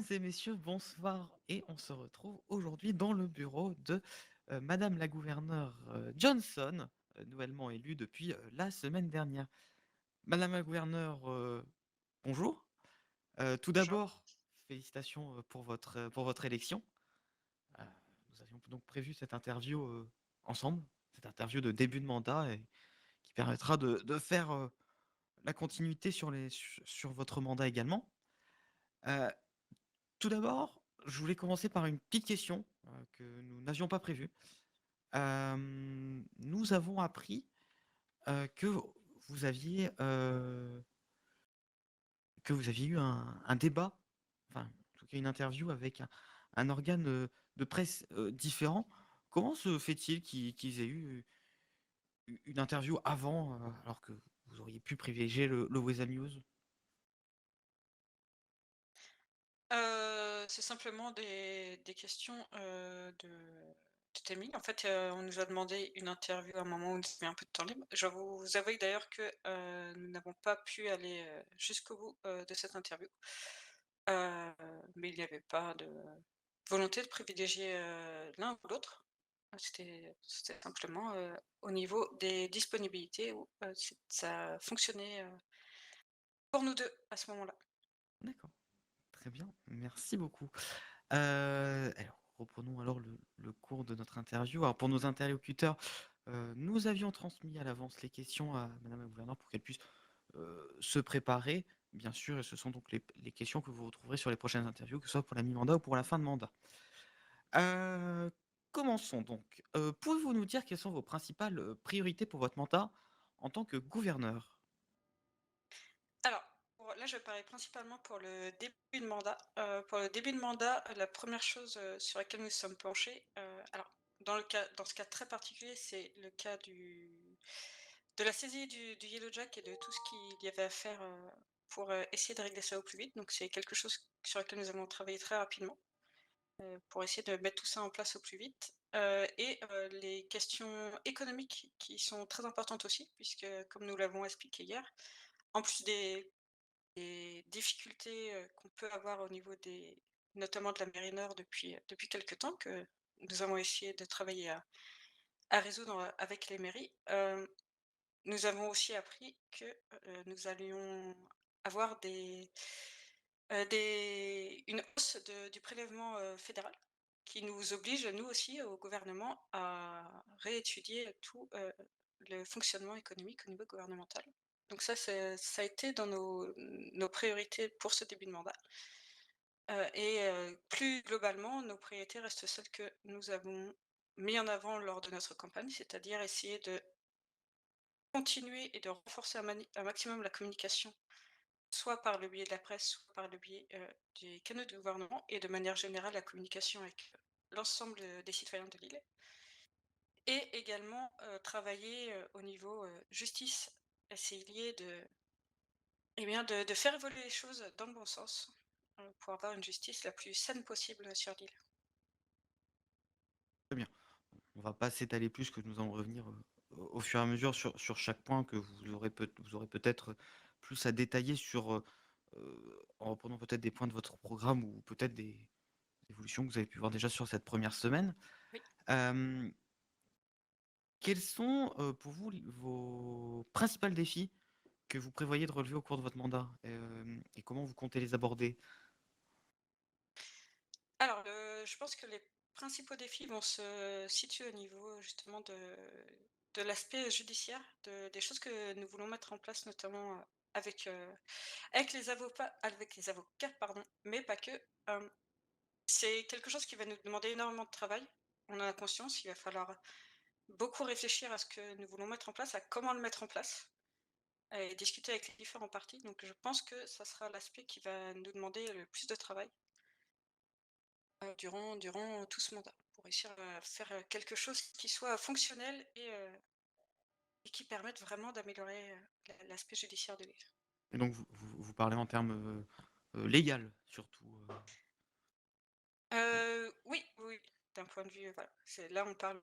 Mesdames et messieurs, bonsoir et on se retrouve aujourd'hui dans le bureau de Madame la gouverneure Johnson, nouvellement élue depuis la semaine dernière. Madame la gouverneure, bonjour. Tout Bonjour. d'abord, félicitations pour votre élection. Euh, Nous avions donc prévu cette interview ensemble, cette interview de début de mandat et qui permettra de faire la continuité sur votre mandat également. Euh, Tout d'abord, je voulais commencer par une petite question que nous n'avions pas prévue. Nous avons appris que vous aviez eu un débat, enfin, en tout cas une interview avec un organe de presse différent. Comment se fait-il qu'ils aient eu une interview avant, alors que vous auriez pu privilégier le Weasel News? C'est simplement des questions, de timing. En fait, on nous a demandé une interview à un moment où on avait un peu de temps libre. Je vous avoue d'ailleurs que, nous n'avons pas pu aller, jusqu'au bout, de cette interview. Heu, mais il n'y avait pas de volonté de privilégier, l'un ou l'autre. C'était simplement, au niveau des disponibilités où, ça fonctionnait, pour nous 2 à ce moment-là. D'accord, très bien, merci beaucoup. Alors, reprenons alors le cours de notre interview. Alors, pour nos interlocuteurs, nous avions transmis à l'avance les questions à Madame la gouverneure pour qu'elle puisse se préparer. Bien sûr, et ce sont donc les questions que vous retrouverez sur les prochaines interviews, que ce soit pour la mi-mandat ou pour la fin de mandat. Euh, Commençons donc. Pouvez-vous nous dire quelles sont vos principales priorités pour votre mandat en tant que gouverneur? Alors, là, je vais parler principalement pour le début de mandat. Pour le début de mandat, la première chose, sur laquelle nous sommes penchés, alors dans ce cas très particulier, c'est le cas du de la saisie du Yellow Jack et de tout ce qu'il y avait à faire, pour, essayer de régler ça au plus vite. Donc c'est quelque chose sur lequel nous avons travaillé très rapidement, pour essayer de mettre tout ça en place au plus vite. Les questions économiques qui sont très importantes aussi puisque, comme nous l'avons expliqué hier, en plus des difficultés, qu'on peut avoir au niveau des notamment de la mairie nord depuis quelque temps que nous avons essayé de travailler à résoudre, avec les mairies. Nous avons aussi appris que, nous allions avoir une hausse du prélèvement, fédéral qui nous oblige, nous aussi, au gouvernement, à réétudier tout, le fonctionnement économique au niveau gouvernemental. Donc ça a été dans nos priorités pour ce début de mandat. Plus globalement, nos priorités restent celles que nous avons mis en avant lors de notre campagne, c'est-à-dire essayer de continuer et de renforcer un maximum la communication, soit par le biais de la presse, soit par le biais, des canaux de gouvernement et de manière générale la communication avec, l'ensemble, des citoyens de l'île et également, travailler, au niveau, justice. Essayer de faire évoluer les choses dans le bon sens, pour avoir une justice la plus saine possible sur l'île. Très bien. On va pas s'étaler plus, que nous allons revenir au fur et à mesure sur chaque point que vous aurez peut-être plus à détailler en reprenant peut-être des points de votre programme ou peut-être des évolutions que vous avez pu voir déjà sur cette première semaine. Oui. Euh, Quels sont pour vous vos principaux défis que vous prévoyez de relever au cours de votre mandat et comment vous comptez les aborder? Alors, je pense que les principaux défis vont se situer au niveau justement de l'aspect judiciaire, des choses que nous voulons mettre en place notamment, avec, avec les avocats, pardon, mais pas que. Hem, c'est quelque chose qui va nous demander énormément de travail. On en a conscience, il va falloir beaucoup réfléchir à ce que nous voulons mettre en place, à comment le mettre en place et discuter avec les différents parties. Donc je pense que ça sera l'aspect qui va nous demander le plus de travail. Durant tout ce mandat, pour réussir à faire, quelque chose qui soit fonctionnel et qui permette vraiment d'améliorer, l'aspect judiciaire de l'île. Et donc vous parlez en termes légal surtout. Oui, oui, oui, d'un point de vue, voilà, là on parle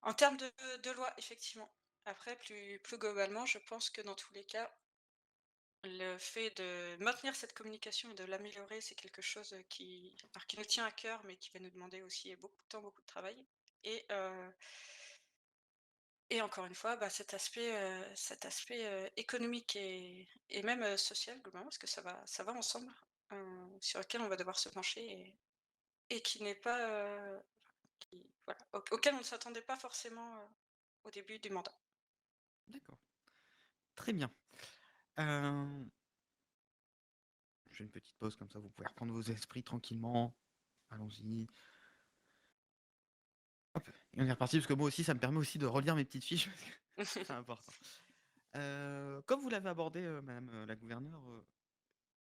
en termes de loi effectivement. Après plus globalement, je pense que dans tous les cas, Le fait de maintenir cette communication et de l'améliorer, c'est quelque chose, qui nous tient à cœur, mais qui va nous demander aussi beaucoup de temps, beaucoup de travail et heu et encore une fois, bah, cet aspect, économique et même, social globalement, parce que ça va ensemble, sur lequel on va devoir se pencher et qui n'est pas, voilà, auquel on ne s'attendait pas forcément, au début du mandat. D'accord, très bien. Euh, je fais une petite pause comme ça, vous pouvez reprendre vos esprits tranquillement. Allons-y. Hop, et on est reparti parce que moi aussi, ça me permet aussi de relire mes petites fiches parce que c'est important. Comme vous l'avez abordé, Madame la gouverneure,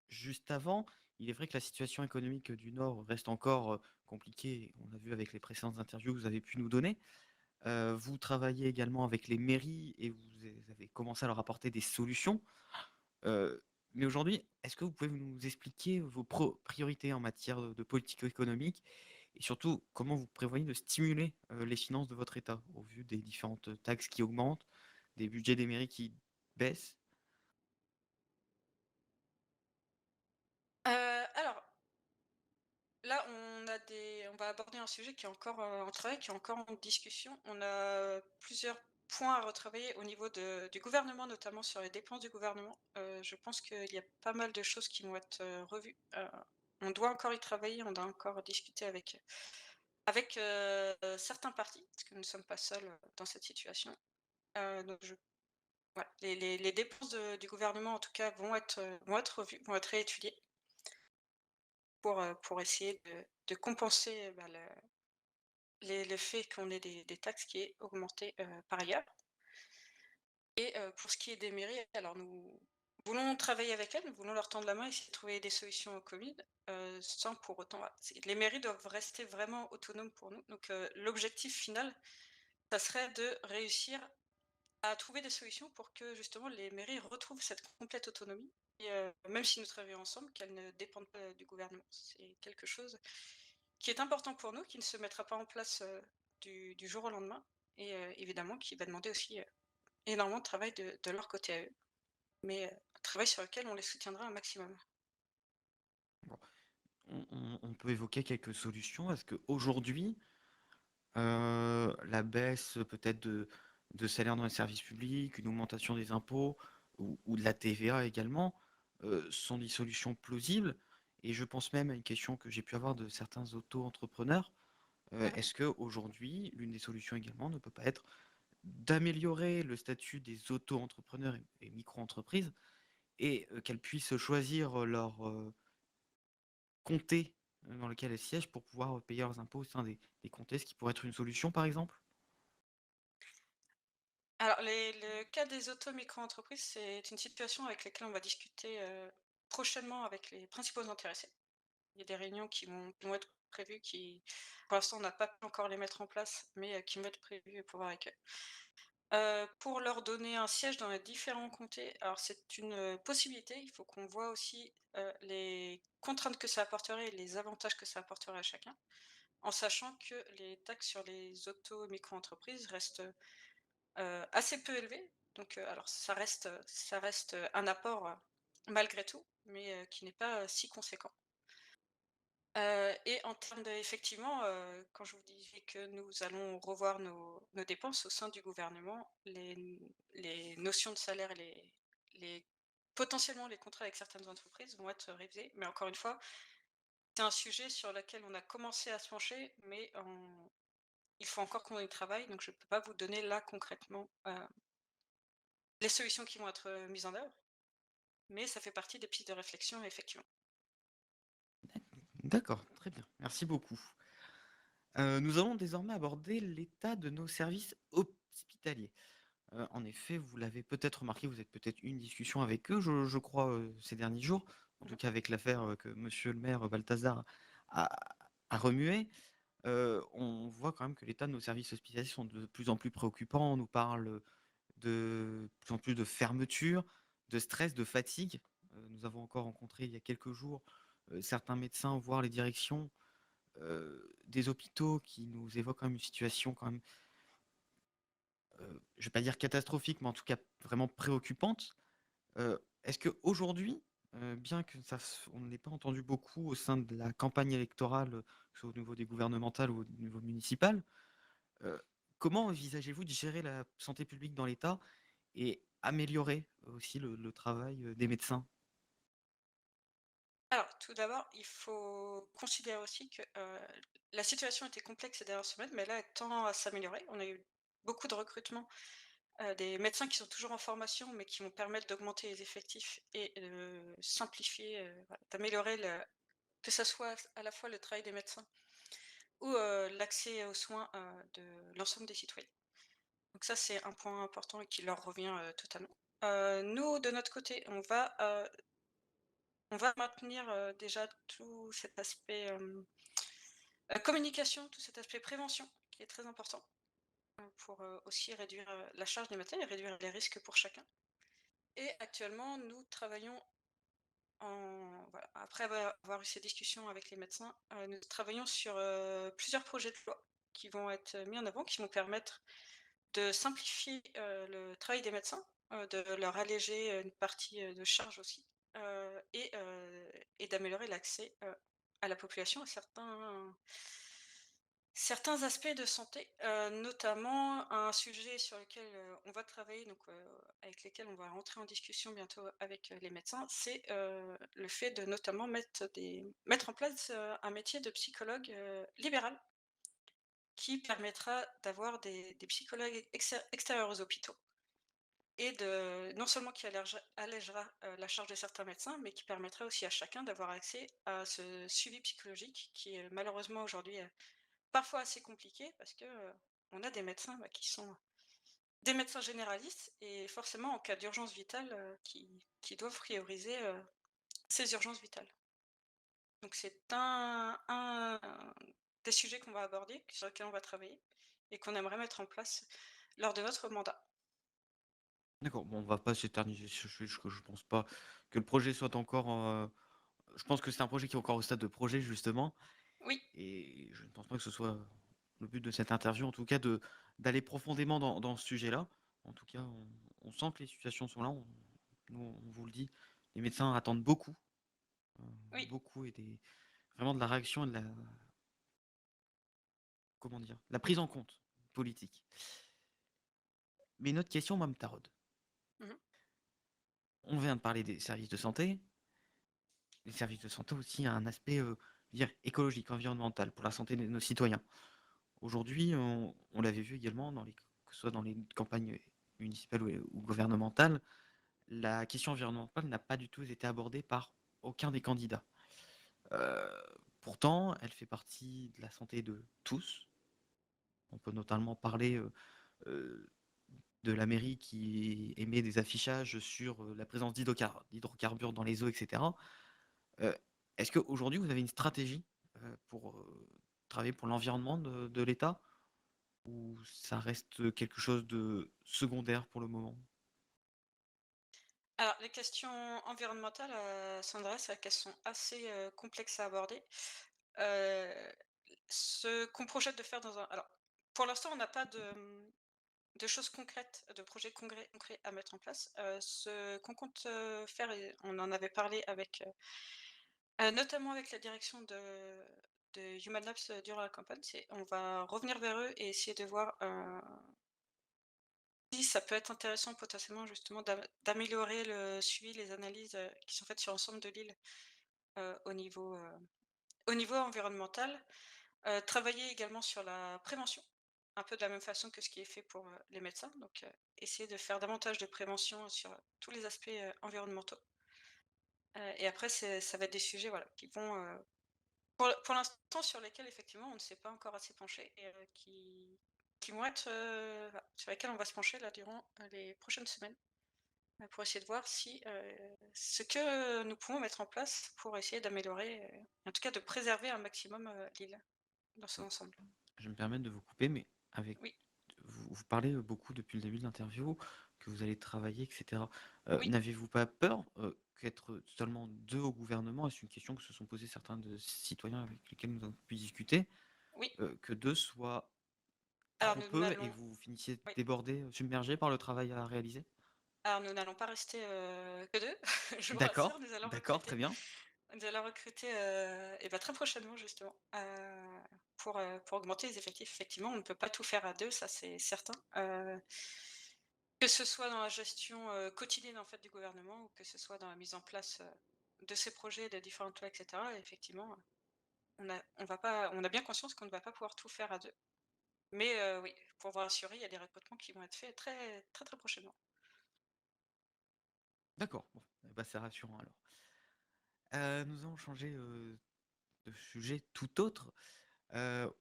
juste avant, il est vrai que la situation économique du Nord reste encore compliquée. On a vu avec les précédentes interviews que vous avez pu nous donner. Vous travaillez également avec les mairies et vous avez commencé à leur apporter des solutions. Euh, mais aujourd'hui, est-ce que vous pouvez nous expliquer vos priorités en matière de politique économique et surtout comment vous prévoyez de stimuler les finances de votre État au vu des différentes taxes qui augmentent, des budgets des mairies qui baissent? Alors là, on va aborder un sujet qui est encore, en travail, qui est encore en discussion. On a plusieurs points à retravailler au niveau du gouvernement, notamment sur les dépenses du gouvernement. Je pense qu'il y a pas mal de choses qui vont être, revues. On doit encore y travailler, on doit encore discuter avec certains partis, parce que nous ne sommes pas seuls, dans cette situation. Donc voilà, les dépenses du gouvernement, en tout cas, vont être revues, vont être réétudiées pour essayer de compenser, bah, le fait qu'on ait des taxes qui aient augmenté, par ailleurs et pour ce qui est des mairies, alors nous voulons travailler avec elles, nous voulons leur tendre la main, essayer de trouver des solutions communes, sans pour autant voilà, les mairies doivent rester vraiment autonomes pour nous. Donc l'objectif final, ça serait de réussir à trouver des solutions pour que justement les mairies retrouvent cette complète autonomie et même si nous travaillons ensemble, qu'elles ne dépendent pas du gouvernement. C'est quelque chose qui est important pour nous, qui ne se mettra pas en place, du jour au lendemain et évidemment qui va demander aussi, énormément de travail de leur côté à eux, mais un travail sur lequel on les soutiendra un maximum. Bon, on peut évoquer quelques solutions. Est-ce qu'aujourd'hui, la baisse peut-être de salaire dans les services publics, une augmentation des impôts ou de la TVA également, sont des solutions plausibles. Et je pense même à une question que j'ai pu avoir de certains auto-entrepreneurs. Mmh. Est-ce qu'aujourd'hui, l'une des solutions également ne peut pas être d'améliorer le statut des auto-entrepreneurs et micro-entreprises et qu'elles puissent choisir leur comté dans lequel elles siègent pour pouvoir payer leurs impôts au sein des comtés, ce qui pourrait être une solution par exemple? Alors le cas des auto-micro-entreprises, c'est une situation avec laquelle on va discuter, prochainement avec les principaux intéressés. Il y a des réunions qui vont être prévues qui pour l'instant, on n'a pas pu encore les mettre en place, mais qui vont être prévues pour voir avec eux. Pour leur donner un siège dans les différents comtés, alors c'est une, possibilité. Il faut qu'on voit aussi, les contraintes que ça apporterait et les avantages que ça apporterait à chacun, en sachant que les taxes sur les auto micro-entreprises restent, assez peu élevées. Donc, alors ça reste, un apport, malgré tout, mais, qui n'est pas, si conséquent. Et en termes de effectivement, quand je vous disais que nous allons revoir nos dépenses au sein du gouvernement, les notions de salaire et les potentiellement les contrats avec certaines entreprises vont être révisés. Mais encore une fois, c'est un sujet sur lequel on a commencé à se pencher, mais il faut encore qu'on y travaille, donc je ne peux pas vous donner là concrètement, les solutions qui vont être, mises en œuvre, mais ça fait partie des pistes de réflexion effectivement. D'accord, très bien, merci beaucoup. Nous allons désormais aborder l'état de nos services hospitaliers. En effet, vous l'avez peut-être remarqué, vous êtes peut-être eu une discussion avec eux, je crois, ces derniers jours, en tout Mmh. cas avec l'affaire que monsieur le maire Balthazar a, a remué. On voit quand même que l'état de nos services hospitaliers sont de plus en plus préoccupants. On nous parle de plus en plus de fermeture, de stress, de fatigue. Nous avons encore rencontré il y a quelques jours certains médecins, voire les directions des hôpitaux qui nous évoquent quand même une situation quand même, je ne vais pas dire catastrophique, mais en tout cas vraiment préoccupante. Est-ce qu'aujourd'hui, bien que on n'ait pas entendu beaucoup au sein de la campagne électorale, que ce soit au niveau des gouvernementales ou au niveau municipal, euh, comment envisagez-vous de gérer la santé publique dans l'État et améliorer aussi le travail des médecins? Alors, tout d'abord, il faut considérer aussi que, la situation était complexe ces dernières semaines, mais là, elle tend à s'améliorer. On a eu beaucoup de recrutements, des médecins qui sont toujours en formation, mais qui vont permettre d'augmenter les effectifs et de simplifier, voilà, d'améliorer le que ça soit à la fois le travail des médecins ou, l'accès aux soins, de l'ensemble des citoyens. Donc ça, c'est un point important et qui leur revient, totalement. Nous, de notre côté, on va maintenir, déjà tout cet aspect, communication, tout cet aspect prévention qui est très important, pour, aussi réduire, la charge des médecins et réduire les risques pour chacun. Et actuellement, nous travaillons voilà, après avoir eu ces discussions avec les médecins, nous travaillons sur, plusieurs projets de loi qui vont être mis en avant, qui vont permettre de simplifier, le travail des médecins, de leur alléger, une partie, de charge aussi, et d'améliorer l'accès, à la population à certains aspects de santé, notamment un sujet sur lequel, on va travailler, donc avec lesquels on va rentrer en discussion bientôt avec, les médecins, c'est, le fait de notamment mettre en place, un métier de psychologue, libéral qui permettra d'avoir des psychologues extérieurs aux hôpitaux et non seulement qui allégera, la charge de certains médecins, mais qui permettra aussi à chacun d'avoir accès à ce suivi psychologique qui est malheureusement aujourd'hui, parfois assez compliqué parce que, on a des médecins, bah, qui sont des médecins généralistes et forcément en cas d'urgence vitale, qui doivent prioriser, ces urgences vitales. Donc c'est un des sujets qu'on va aborder, sur lesquels on va travailler et qu'on aimerait mettre en place lors de notre mandat. D'accord, bon, on va pas s'éterniser sur ce sujet, je pense pas que le projet soit encore, je pense que c'est un projet qui est encore au stade de projet justement, Oui, et je ne pense pas que ce soit le but de cette interview, en tout cas de d'aller profondément dans ce sujet-là. En tout cas, on sent que les situations sont là, nous on vous le dit, les médecins attendent beaucoup, euh, oui. beaucoup et vraiment de la réaction et de la, comment dire, la prise en compte politique. Mais une autre question, moi, me taraude. Mmh. On vient de parler des services de santé. Les services de santé aussi a un aspect dire, écologique, environnemental pour la santé de nos citoyens. Aujourd'hui, on l'avait vu également, que ce soit dans les campagnes municipales ou gouvernementales, la question environnementale n'a pas du tout été abordée par aucun des candidats. Euh, Pourtant, elle fait partie de la santé de tous. On peut notamment parler euh, de la mairie qui émet des affichages sur la présence d'hydrocarbures dans les eaux, etc. Euh, Est-ce qu'aujourd'hui, vous avez une stratégie pour travailler pour l'environnement de l'État ou ça reste quelque chose de secondaire pour le moment? Alors les questions environnementales, Sandra, c'est vrai qu'elles sont assez, complexes à aborder. Heu, Ce qu'on projette de faire dans un alors, pour l'instant, on n'a pas de choses concrètes, de projets concrets à mettre en place. Ce qu'on compte, faire et on en avait parlé avec, notamment avec la direction de Human Labs, durant la campagne, c'est on va revenir vers eux et essayer de voir, si ça peut être intéressant potentiellement justement d'améliorer le suivi, les analyses, qui sont faites sur l'ensemble de l'île, heu, au niveau, heu, au niveau environnemental. Travailler également sur la prévention, un peu de la même façon que ce qui est fait pour, les médecins, donc essayer de faire davantage de prévention sur tous les aspects, environnementaux. Et après ça va être des sujets, voilà, qui vont, pour l'instant sur lesquels effectivement on ne s'est pas encore assez penché et qui vont être, voilà, sur lesquels on va se pencher là durant, les prochaines semaines, pour essayer de voir si, ce que nous pouvons mettre en place pour essayer d'améliorer, en tout cas de préserver un maximum, l'île dans son ensemble. Je vais me permettre de vous couper, mais avec Oui, vous parlez beaucoup depuis le début de l'interview que vous allez travailler, etc. oui, N'avez-vous pas peur qu'être seulement deux au gouvernement, et c'est une question que se sont posées certains de citoyens avec lesquels nous avons pu discuter, oui. que deux soit Alors trop nous peu et n'allons vous finissiez oui. débordé, submergé par le travail à réaliser? Alors nous n'allons pas rester, que 2, je vous rassure, D'accord, d'accord, très bien. nous allons recruter, et bah, très prochainement justement, pour augmenter les effectifs. Effectivement, on ne peut pas tout faire à 2, ça c'est certain, que ce soit dans la gestion, quotidienne en fait du gouvernement ou que ce soit dans la mise en place, de ces projets, de différentes lois et cetera. Et effectivement, on a bien conscience qu'on ne va pas pouvoir tout faire à 2. Mais oui, pour vous rassurer, il y a des recrutements qui vont être faits très, très, très prochainement. D'accord, bon, eh bah, c'est rassurant alors. Nous allons changer, de sujet tout autre.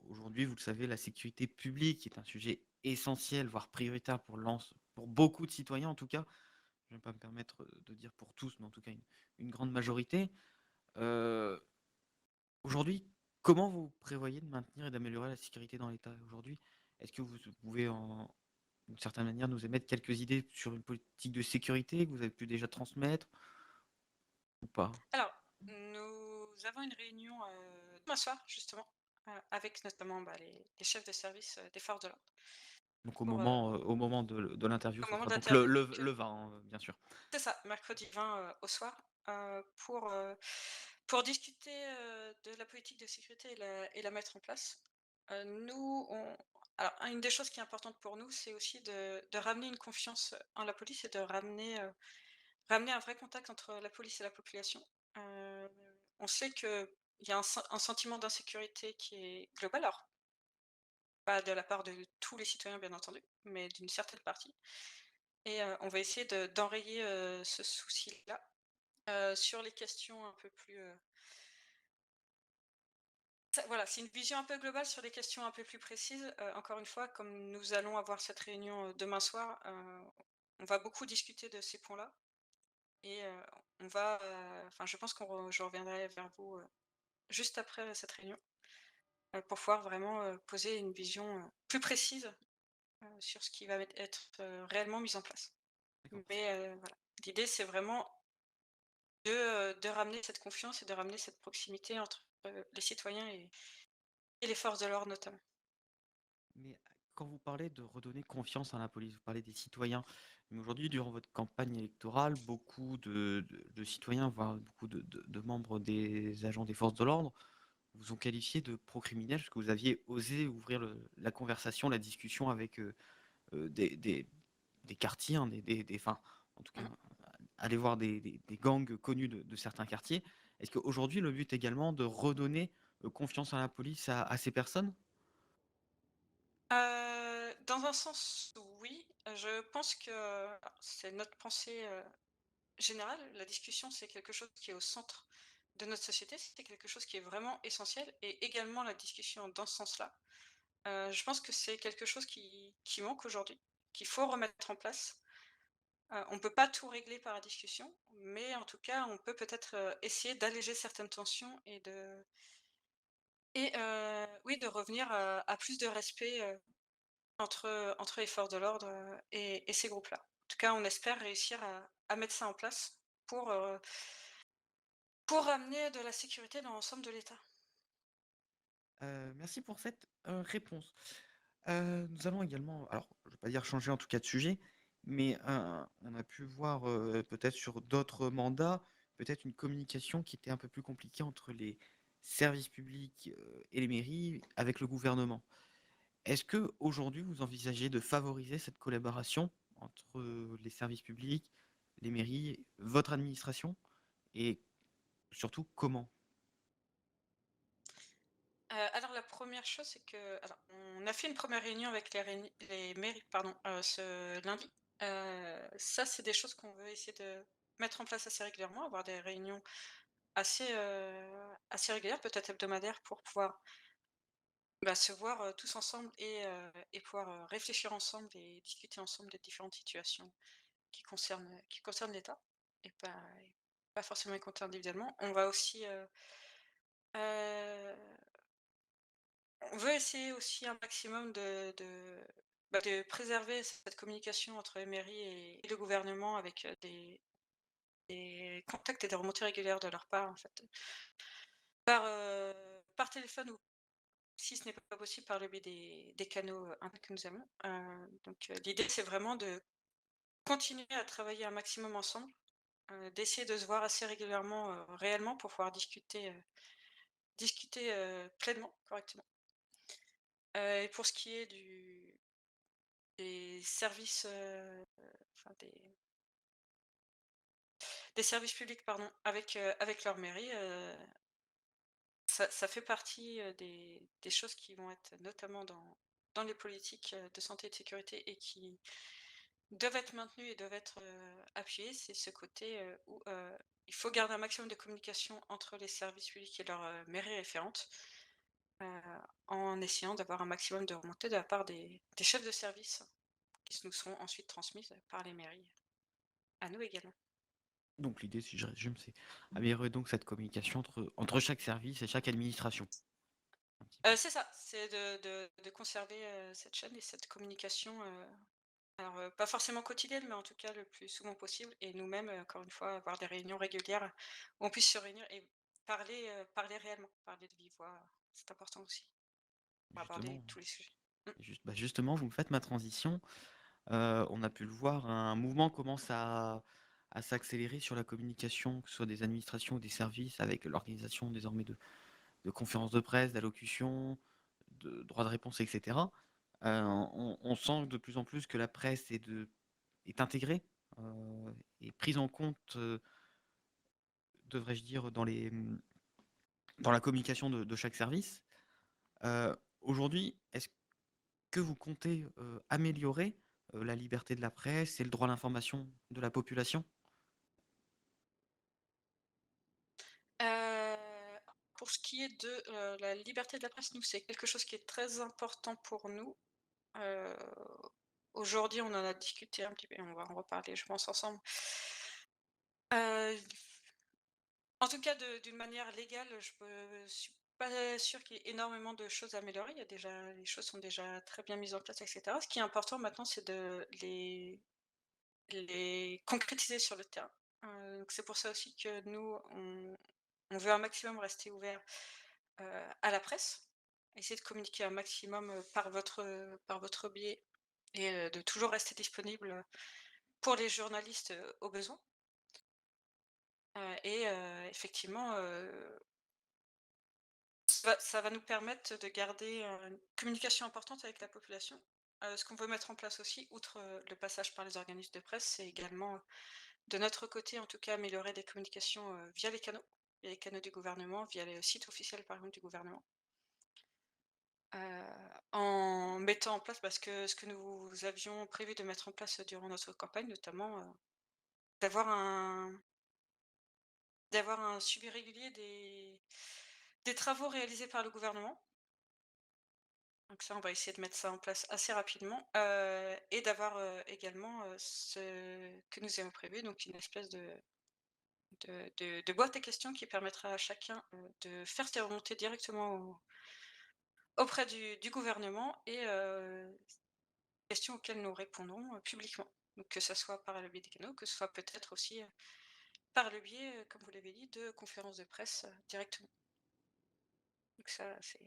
Aujourd'hui, vous le savez, la sécurité publique est un sujet essentiel, voire prioritaire pour beaucoup de citoyens en tout cas. Je ne vais pas me permettre, de dire pour tous, mais en tout cas une grande majorité. Heu, Aujourd'hui, comment vous prévoyez de maintenir et d'améliorer la sécurité dans l'État aujourd'hui? Est-ce que vous pouvez en d'une certaine manière nous émettre quelques idées sur une politique de sécurité que vous avez pu déjà transmettre ou pas? Alors, nous avons une réunion, demain soir justement, avec notamment, bah, les chefs de service, des forces de l'ordre Donc pour, au moment de l'interview, au ce moment sera de donc l'interview. le 20, bien sûr. C'est ça, mercredi 20, au soir, pour discuter, de la politique de sécurité et la mettre en place. Nous, on alors une des choses qui est importante pour nous, c'est aussi de ramener une confiance en la police et de ramener un vrai contact entre la police et la population. Heu, on sait qu'il y a un sentiment d'insécurité qui est global, alors pas de la part de tous les citoyens bien entendu, mais d'une certaine partie. Et on va essayer d'enrayer, ce souci-là. Sur les questions un peu plus, voilà, c'est une vision un peu globale sur les questions un peu plus précises. Encore une fois, comme nous allons avoir cette réunion, demain soir, on va beaucoup discuter de ces points-là et on va, enfin je pense je reviendrai vers vous, juste après cette réunion, pour pouvoir vraiment, poser une vision, plus précise, sur ce qui va être, réellement mis en place. D'accord. Mais voilà, l'idée c'est vraiment de ramener cette confiance et de ramener cette proximité entre, les citoyens et les forces de l'ordre notamment. Mais quand vous parlez de redonner confiance à la police, vous parlez des citoyens. Mais aujourd'hui, durant votre campagne électorale, beaucoup de citoyens, voire beaucoup de membres des agents des forces de l'ordre, vous ont qualifié de pro-criminels parce que vous aviez osé ouvrir la conversation, la discussion avec des quartiers, hein, enfin, en tout cas, Mmh. aller voir des gangs connus de certains quartiers. Est-ce qu'aujourd'hui, le but également de redonner confiance à la police à ces personnes? Dans un sens, oui. Je pense que alors c'est notre pensée, générale. La discussion, c'est quelque chose qui est au centre de notre société. C'est quelque chose qui est vraiment essentiel et également la discussion dans ce sens-là. Je pense que c'est quelque chose qui manque aujourd'hui, qu'il faut remettre en place. On ne peut pas tout régler par la discussion, mais en tout cas, on peut peut-être, essayer d'alléger certaines tensions et oui, de revenir, à plus de respect, entre les forces de l'ordre, et ces groupes-là. En tout cas, on espère réussir à mettre ça en place pour ramener de la sécurité dans l'ensemble de l'État. Merci pour cette, réponse. Nous allons également, alors je ne vais pas dire changer en tout cas de sujet, mais, on a pu voir, peut-être sur d'autres mandats, peut-être une communication qui était un peu plus compliquée entre les services publics, et les mairies avec le gouvernement. Est-ce que aujourd'hui vous envisagez de favoriser cette collaboration entre, les services publics, les mairies, votre administration, et surtout comment? Alors la première chose, c'est que alors on a fait une première réunion avec les mairies, pardon, ce lundi. Ça, c'est des choses qu'on veut essayer de mettre en place assez régulièrement, avoir des réunions assez régulières, peut-être hebdomadaires, pour pouvoir, bah, se voir, tous ensemble et pouvoir, réfléchir ensemble et discuter ensemble des différentes situations qui concernent l'État et pas forcément les compter individuellement. On va aussi, on veut essayer aussi un maximum de préserver cette communication entre les mairies et le gouvernement avec, des contacts et des remontées régulières de leur part, en fait. Par téléphone ou si ce n'est pas possible, par le biais des canaux, internet que nous avons. Donc l'idée, c'est vraiment continuer à travailler un maximum ensemble, d'essayer de se voir assez régulièrement, réellement pour pouvoir discuter, pleinement, correctement. Et pour ce qui est du des services, enfin des services publics, pardon, avec leur mairie, ça fait partie, des choses qui vont être notamment dans les politiques, de santé et de sécurité et qui doivent être maintenues et doivent être, appuyées. C'est ce côté, où, il faut garder un maximum de communication entre les services publics et leurs, mairies référentes, heu, en essayant d'avoir un maximum de remontées de la part des chefs de service qui nous seront ensuite transmises par les mairies à nous également. Donc l'idée, si je résume, c'est améliorer donc cette communication entre chaque service et chaque administration, un petit peu. C'est ça, c'est de conserver, cette chaîne et cette communication, alors, pas forcément quotidienne, mais en tout cas le plus souvent possible et nous-mêmes, encore une fois, avoir des réunions régulières où on puisse se réunir et parler réellement, parler de vive voix, c'est important aussi pour aborder Justement, tous les sujets. Mmh. justement, vous me faites ma transition. On a pu le voir, un mouvement commence à s'accélérer sur la communication, que ce soit des administrations ou des services, avec l'organisation désormais de conférences de presse, d'allocutions, de droits de réponse, etc. On sent de plus en plus que la presse est intégrée et prise en compte, devrais-je dire, dans la communication de chaque service. Aujourd'hui, est-ce que vous comptez améliorer la liberté de la presse et le droit à l'information de la population? Heu, pour ce qui est de, la liberté de la presse, nous, c'est quelque chose qui est très important pour nous. Heu, aujourd'hui, on en a discuté un petit peu et on va en reparler, je pense, ensemble. Heu En tout cas, d'une manière légale, je suis pas sûre qu'il y ait énormément de choses à améliorer. Il y a déjà les choses sont déjà très bien mises en place et cetera. Ce qui est important maintenant, c'est de les concrétiser sur le terrain. Donc c'est pour ça aussi que nous, on veut un maximum rester ouvert, à la presse, essayer de communiquer un maximum, par votre biais et de toujours rester disponible, pour les journalistes, au besoin. Effectivement, ça va nous permettre de garder, une communication importante avec la population. Ce qu'on veut mettre en place aussi, outre, le passage par les organismes de presse, c'est également, de notre côté en tout cas, améliorer les communications, via les canaux du gouvernement, via les sites officiels par exemple du gouvernement. En mettant en place parce que ce que nous avions prévu de mettre en place durant notre campagne notamment, d'avoir un d'avoir un suivi régulier des travaux réalisés par le gouvernement. Donc ça, on va essayer de mettre ça en place assez rapidement, et d'avoir, également, ce que nous avons prévu, donc une espèce de boîte à questions qui permettra à chacun, de faire ses remontées directement auprès du gouvernement et questions auxquelles nous répondrons, publiquement. Donc que ça soit par le biais des canaux, que ce soit peut-être aussi, par le biais, comme vous l'avez dit, de conférences de presse, directement. Donc ça, c'est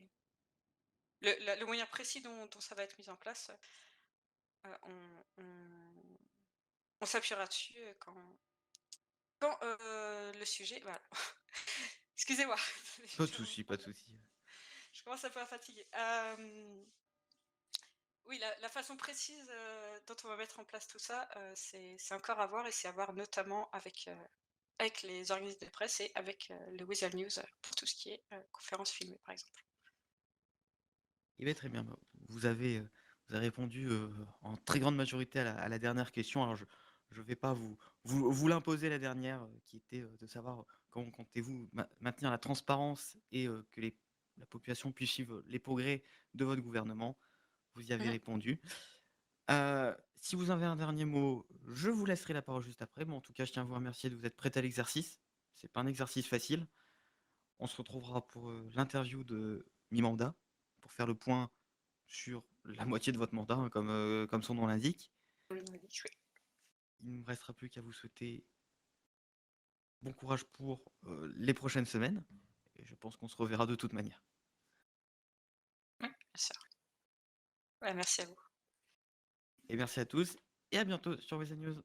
le moyen précis dont ça va être mis en place, on s'appuiera dessus, quand le sujet voilà. Excusez-moi, Pas de j'ai un souci, pas de problème. souci. Je commence un peu à fatiguer. Oui, la façon précise, dont on va mettre en place tout ça, c'est encore à voir et c'est à voir notamment avec les organismes de presse et avec, le Weasel News, pour tout ce qui est, conférences filmées, par exemple. Eh bien, très bien. Bah, vous avez répondu en très grande majorité à la dernière question. Alors, je ne vais pas vous l'imposer la dernière, qui était de savoir comment comptez-vous maintenir la transparence et que la population puisse suivre les progrès de votre gouvernement. Vous y avez Mmh. répondu. Si vous avez un dernier mot, je vous laisserai la parole juste après. Mais en tout cas, je tiens à vous remercier de vous être prêt à l'exercice. C'est pas un exercice facile. On se retrouvera pour l'interview de mi-mandat pour faire le point sur la moitié de votre mandat, hein, comme son nom l'indique. Oui, oui, oui. Il ne me restera plus qu'à vous souhaiter bon courage pour les prochaines semaines. Et je pense qu'on se reverra de toute manière. Oui, bien sûr. Ouais, merci à vous. Et merci à tous et à bientôt sur VC News.